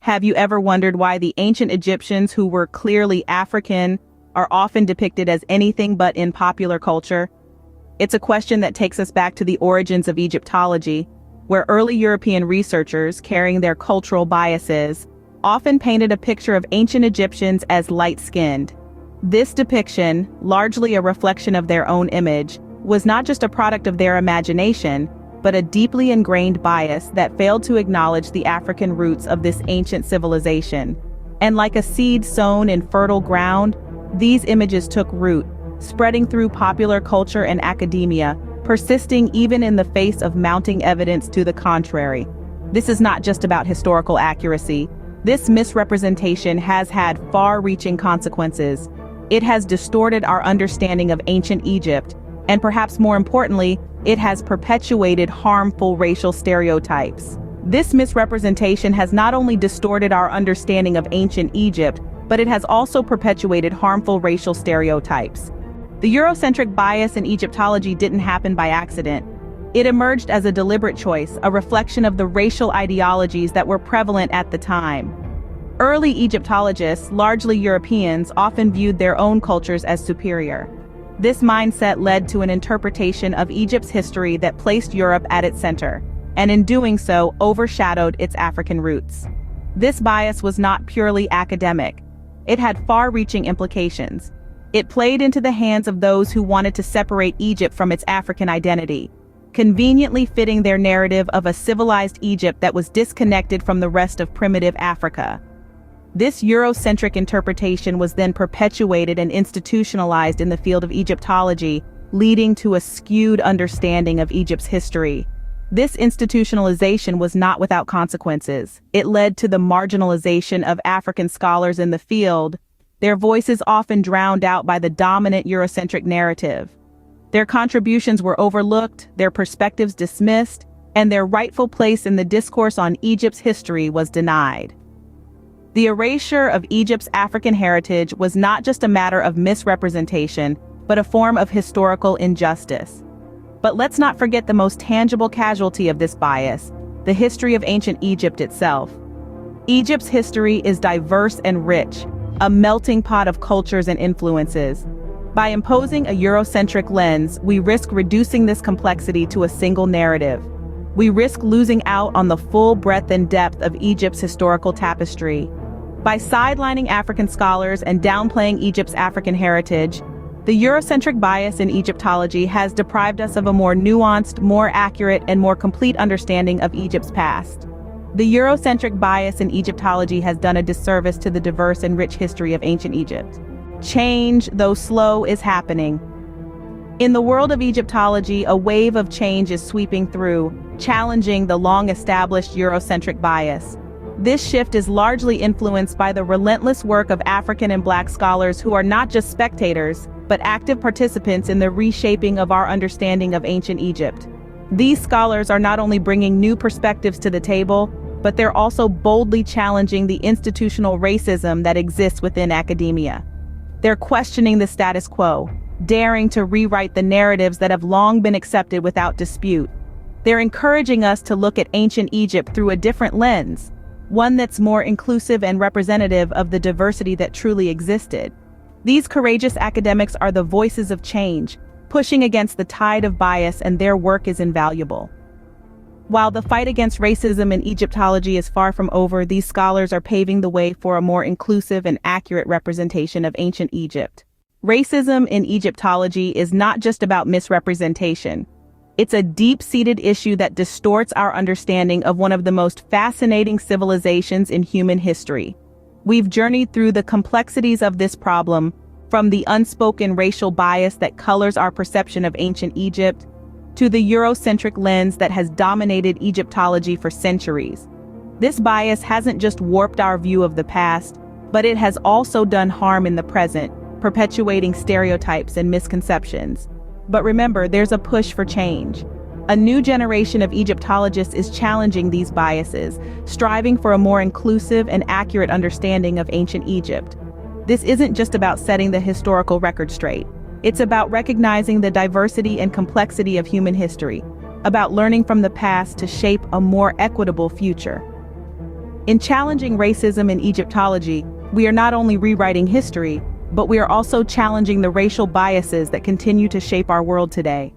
Have you ever wondered why the ancient Egyptians, who were clearly African, are often depicted as anything but in popular culture? It's a question that takes us back to the origins of Egyptology, where early European researchers, carrying their cultural biases, often painted a picture of ancient Egyptians as light-skinned. This depiction, largely a reflection of their own image, was not just a product of their imagination, but a deeply ingrained bias that failed to acknowledge the African roots of this ancient civilization. And like a seed sown in fertile ground, these images took root, spreading through popular culture and academia, persisting even in the face of mounting evidence to the contrary. This is not just about historical accuracy. This misrepresentation has had far-reaching consequences. It has distorted our understanding of ancient Egypt, and perhaps more importantly, it has perpetuated harmful racial stereotypes. This misrepresentation has not only distorted our understanding of ancient Egypt, but it has also perpetuated harmful racial stereotypes. The Eurocentric bias in Egyptology didn't happen by accident. It emerged as a deliberate choice, a reflection of the racial ideologies that were prevalent at the time. Early Egyptologists, largely Europeans, often viewed their own cultures as superior. This mindset led to an interpretation of Egypt's history that placed Europe at its center, and in doing so, overshadowed its African roots. This bias was not purely academic. It had far-reaching implications. It played into the hands of those who wanted to separate Egypt from its African identity, conveniently fitting their narrative of a civilized Egypt that was disconnected from the rest of primitive Africa. This Eurocentric interpretation was then perpetuated and institutionalized in the field of Egyptology, leading to a skewed understanding of Egypt's history. This institutionalization was not without consequences. It led to the marginalization of African scholars in the field, their voices often drowned out by the dominant Eurocentric narrative. Their contributions were overlooked, their perspectives dismissed, and their rightful place in the discourse on Egypt's history was denied. The erasure of Egypt's African heritage was not just a matter of misrepresentation, but a form of historical injustice. But let's not forget the most tangible casualty of this bias, the history of ancient Egypt itself. Egypt's history is diverse and rich, a melting pot of cultures and influences. By imposing a Eurocentric lens, we risk reducing this complexity to a single narrative. We risk losing out on the full breadth and depth of Egypt's historical tapestry. By sidelining African scholars and downplaying Egypt's African heritage, the Eurocentric bias in Egyptology has deprived us of a more nuanced, more accurate, and more complete understanding of Egypt's past. The Eurocentric bias in Egyptology has done a disservice to the diverse and rich history of ancient Egypt. Change, though slow, is happening. In the world of Egyptology, a wave of change is sweeping through, challenging the long-established Eurocentric bias. This shift is largely influenced by the relentless work of African and Black scholars who are not just spectators, but active participants in the reshaping of our understanding of ancient Egypt. These scholars are not only bringing new perspectives to the table, but they're also boldly challenging the institutional racism that exists within academia. They're questioning the status quo, daring to rewrite the narratives that have long been accepted without dispute. They're encouraging us to look at ancient Egypt through a different lens, one that's more inclusive and representative of the diversity that truly existed. These courageous academics are the voices of change, pushing against the tide of bias, and their work is invaluable. While the fight against racism in Egyptology is far from over, these scholars are paving the way for a more inclusive and accurate representation of ancient Egypt. Racism in Egyptology is not just about misrepresentation. It's a deep-seated issue that distorts our understanding of one of the most fascinating civilizations in human history. We've journeyed through the complexities of this problem, from the unspoken racial bias that colors our perception of ancient Egypt, to the Eurocentric lens that has dominated Egyptology for centuries. This bias hasn't just warped our view of the past, but it has also done harm in the present, perpetuating stereotypes and misconceptions. But remember, there's a push for change. A new generation of Egyptologists is challenging these biases, striving for a more inclusive and accurate understanding of ancient Egypt. This isn't just about setting the historical record straight. It's about recognizing the diversity and complexity of human history, about learning from the past to shape a more equitable future. In challenging racism in Egyptology, we are not only rewriting history, but we are also challenging the racial biases that continue to shape our world today.